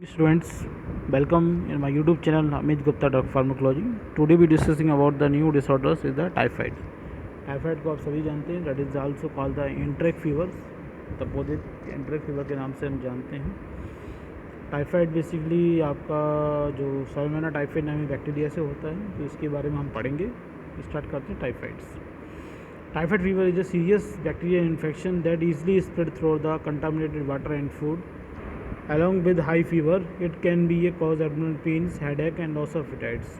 Students, welcome in my YouTube channel Amit Gupta Dog Pharmacology. Today we discussing about the new disorders is the typhoid. Typhoid को आप सभी जानते हैं, that is also called the enteric fever. तपोदित enteric fever के नाम से हम जानते हैं. टाइफाइड बेसिकली आपका जो सैल्मोनेला टाइफाइड नामी बैक्टीरिया से होता है, तो इसके बारे में हम पढ़ेंगे. स्टार्ट करते हैं typhoids. Typhoid fever is a serious bacterial infection that easily spread through the contaminated water and food. Along with high fever, it can be a cause abdominal pains, headache and loss of appetites.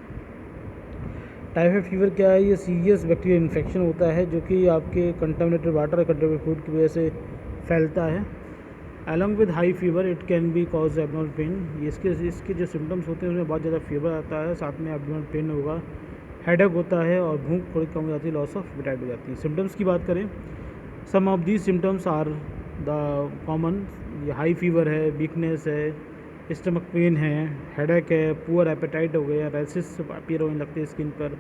Typhoid fever क्या है? ये serious bacterial infection होता है जो कि आपके contaminated water और contaminated food की वजह से फैलता है. Along with high fever it can be cause abdominal pain. इसके जो सिम्टम्स होते हैं उसमें बहुत ज़्यादा फीवर आता है, साथ में एब्डोमिनल पेन होगा, हेडेक होता है और भूख थोड़ी कम हो जाती है, लॉस ऑफ एपेटाइट हो जाती है. सिम्टम्स की बात करें, some of these symptoms are the common. ये हाई फीवर है, वीकनेस है, स्टमक पेन है, हेडेक है, पुअर एपेटाइट हो गया, रैसेस अपीयर होने लगते हैं स्किन पर,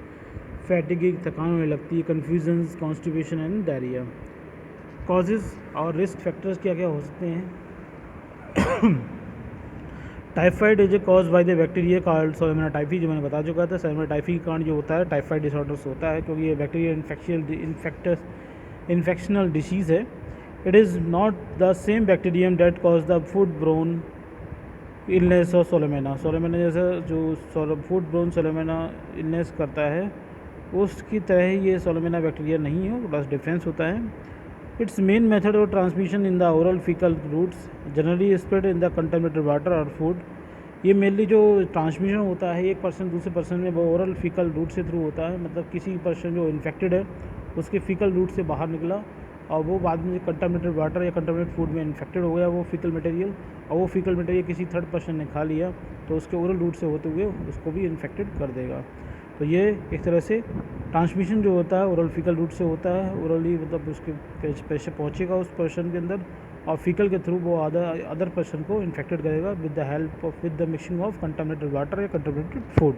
फैटिगी थकान होने लगती है, confusions, constipation and diarrhoea. Causes और रिस्क फैक्टर्स क्या क्या हो सकते हैं? Typhoid is a cause by the bacteria called Salmonella typhi, जो मैंने बता चुका था. सैल्मोनेला टाइफी के कारण जो होता है टाइफाइड डिसऑर्डर्स होता है, क्योंकि ये बैक्टीरिया इन्फेक्शनल डिसीज़ है. It is not the same bacterium that cause the food-borne illness और सोलोमेना जैसा जो food-borne सोलोमेना इलनेस करता है उसकी तरह ही ये सोलोमेना बैक्टीरिया नहीं है, बस डिफरेंस होता है. It's main method of transmission in the oral faecal routes generally spread in the contaminated water और फूड. ये मेनली जो ट्रांसमिशन होता है एक पर्सन दूसरे पर्सन में, वो ओरल फीकल रूट से थ्रू होता है. मतलब किसी पर्सन जो इन्फेक्टेड है उसके फीकल रूट से बाहर निकला और वो बाद में कंटामिनेटेड वाटर या कंटामिनेटेड फूड में इन्फेक्टेड हो गया वो फीकल मटेरियल, और वो फीकल मटेरियल किसी थर्ड पर्सन ने खा लिया तो उसके ओरल रूट से होते हुए उसको भी इन्फेक्टेड कर देगा. तो ये एक तरह से ट्रांसमिशन जो होता है ओरल फीकल रूट से होता है. ओरली मतलब उसके पैसे पहुँचेगा उस पर्सन के अंदर और फीकल के थ्रू वो अदर पर्सन को इन्फेक्टेड करेगा with the help of with the mixing of contaminated water या कंटामिनेटेड फूड.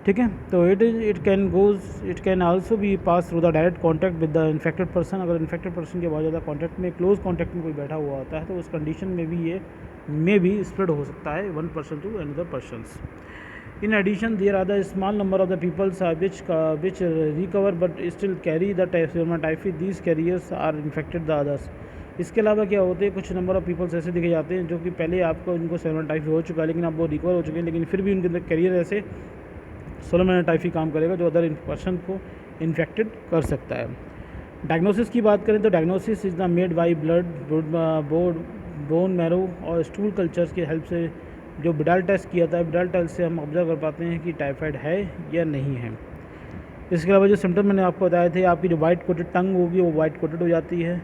ठीक है, तो it can also be pass through the direct contact with the infected person. अगर इन्फेक्टेड पर्सन के बहुत ज़्यादा कॉन्टैक्ट में क्लोज कॉन्टैक्ट में कोई बैठा हुआ होता है तो उस कंडीशन में भी ये स्प्रेड हो सकता है one person to another persons. In addition there are the small number of the peoples which recover but still carry the typhi. These carriers are infected the others. इसके अलावा क्या होते हैं, कुछ नंबर ऑफ पीपल्स ऐसे देखे जाते हैं जो कि पहले आपको उनको सैल्मोनेला टाइफी हो चुका है लेकिन अब वो रिकवर हो चुके हैं, लेकिन फिर भी उनके अंदर कैरियर ऐसे सैल्मोनेला टाइफी काम करेगा जो अदर पर्सन को इन्फेक्टेड कर सकता है. डायग्नोसिस की बात करें तो diagnosis is the made by blood, bone marrow और स्टूल कल्चर्स की हेल्प से. जो बिडाल टेस्ट किया था, बिडाल टेस्ट से हम ऑब्जर्व कर पाते हैं कि टाइफाइड है या नहीं है. इसके अलावा जो सिम्टम मैंने आपको बताए थे, आपकी जो वाइट कोटेड टंग होगी वो वाइट कोटेड हो जाती है,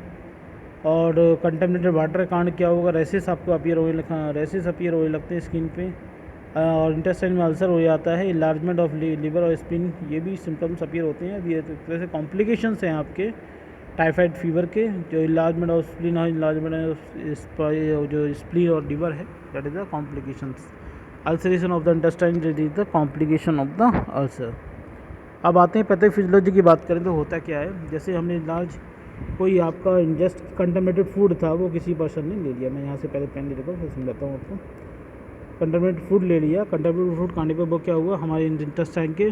और कंटेमिनेटेड वाटर का कारण क्या होगा, रेसेस आपको अपीयर होने लगते हैं स्किन पे, और इंटेस्टाइन में अल्सर हो जाता है, इलार्जमेंट ऑफ लिवर और स्प्लीन, ये भी सिम्टम्स अपीयर होते हैं. ये तरह से कॉम्प्लिकेशंस हैं आपके टाइफाइड फीवर के, जो इलार्जमेंट ऑफ स्प्लीन और जो स्प्लीन और लिवर है, that is the complications. Ulceration of the intestine that is the complication of the ulcer. अब आते हैं पैथोफिजियोलॉजी की बात करें तो होता क्या है. जैसे हमने कोई आपका इंजेस्ट कंटामिनेटेड फूड था वो किसी पर्सन ने ले लिया. मैं यहाँ से पहले पेन ले लेता हूँ, फिर समझाता हूँ आपको. कंटामिनेटेड फूड ले लिया, कंटामिनेटेड फूड खाने पर वो क्या हुआ, हमारे इंटेस्टाइन के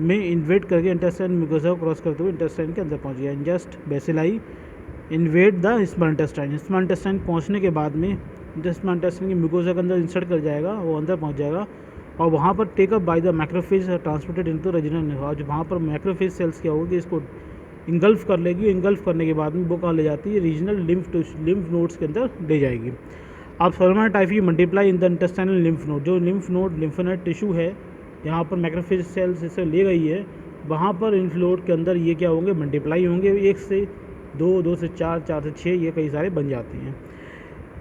में इन्वेट करके इंटेस्टाइन म्यूकोसा को क्रॉस करते हुए इंटेस्टाइन के अंदर पहुंच गया. Ingest bacilli InvIT the small intestine. Small intestine पहुंचने के बाद में स्मॉल इंटेस्टाइन की म्यूकोसा के अंदर इंसर्ट कर जाएगा, वो अंदर पहुंच जाएगा और वहाँ पर take up by the macrophage transported into regional nerve. आज वहाँ पर मैक्रोफेज सेल्स क्या होगी, इसको इंगल्फ कर लेगी. इंगल्फ करने के बाद में वो कहाँ ले जाती है, रीजनल लिम्फ नोड्स के अंदर ले जाएगी. अब Salmonella typhi multiply in the intestinal lymph node. जो लिम्फोनोड टिश्यू है यहाँ पर मैक्रोफेज सेल्स इसे ले गई है, वहाँ पर लिम्फ नोड के अंदर ये क्या होंगे, मल्टीप्लाई होंगे. 1 से 2, 2 से 4, 4 से 6, ये कई सारे बन जाते हैं.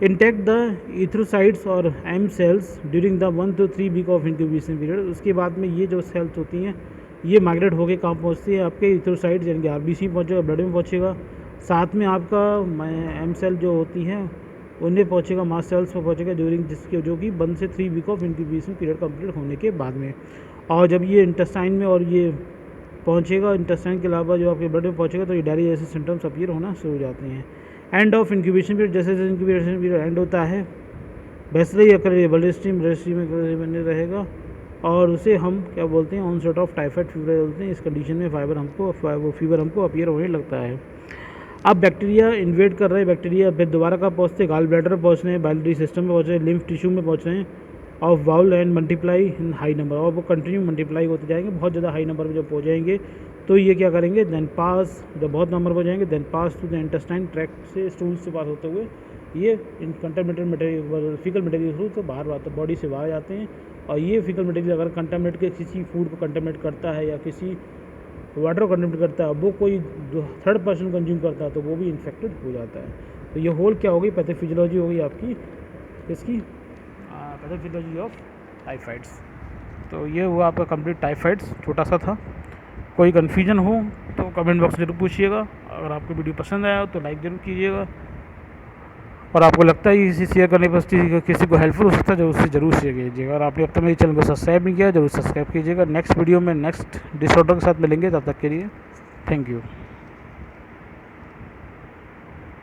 इंटेक्ट द इथ्रोसाइट्स और M cells during the 1 to 3 week of incubation period. उसके बाद में ये जो सेल्स होती हैं ये माइग्रेट होकर कहाँ पहुँचती है, आपके इथ्रोसाइट्स यानी कि आरबीसी पहुँचेगा, ब्लड में पहुँचेगा. साथ में आपका एम सेल जो होती हैं उन्हें पहुँचेगा, मास सेल्स पर पहुँचेगा ड्यूरिंग जिसके जो कि 1 से 3 week of incubation period complete होने के बाद में. और जब ये इंटेस्टाइन में और ये पहुँचेगा, इंटेस्टाइन के अलावा जो आपके ब्लड में पहुँचेगा तो ये डायरिया जैसे सिम्टम्स अपीयर होना शुरू हो जाते हैं. एंड ऑफ इंक्यूबेशन पीरियड, जैसे जैसे इंक्यूबेशन पीरियड एंड होता है बेसलई अकर ब्लड स्ट्रीम में बने रहेगा और उसे हम क्या बोलते हैं, ऑनसेट ऑफ टाइफाइड फीवर बोलते हैं। इस कंडीशन में फीवर हमको अपीयर होने लगता है। अब बैक्टीरिया इन्वेड कर रहे हैं, बैक्टीरिया फिर दोबारा कहाँ पहुँचते हैं, गाल ब्लैडर पहुँच रहे हैं, बाइलरी सिस्टम में पहुँच रहे हैं, लिम्फ टिश्यू में पहुँच रहे हैं of bowel and multiply in high number, और वो कंटिन्यू मल्टीप्लाई होते जाएंगे। बहुत ज़्यादा हाई नंबर में जब पहुँच जाएंगे तो ये क्या करेंगे, देन पास, जब बहुत नंबर पर जाएंगे then pass to the intestine tract से, स्टूल से पास होते हुए ये in contaminated material, fecal material through तो बाहर बॉडी से बाहर जाते हैं। और ये फीकल मटेरियल अगर कंटामिनेट के किसी फूड को कंटामिनेट करता है या किसी वाटर को कंटामिनेट करता है, वो कोई थर्ड पर्सन कंज्यूम करता है तो वो भी इन्फेक्टेड हो जाता है। तो ये होल क्या होगी, पैथोफिजियोलॉजी होगी आपकी इसकी, पैथोफिजियोलॉजी ऑफ टाइफाइड्स। तो ये हुआ आपका कंप्लीट टाइफाइड्स, छोटा सा था। कोई कन्फ्यूजन हो तो कमेंट बॉक्स में जरूर पूछिएगा। अगर आपको वीडियो पसंद आया तो लाइक ज़रूर कीजिएगा, और आपको लगता है इसी शेयर करने पर किसी को हेल्पफुल हो सकता है जरूर शेयर कीजिएगा। और आपने अब तक मेरे चैनल को सब्सक्राइब नहीं किया जरूर सब्सक्राइब कीजिएगा। नेक्स्ट वीडियो में नेक्स्ट डिसऑर्डर के साथ मिलेंगे, तब तक के लिए थैंक यू।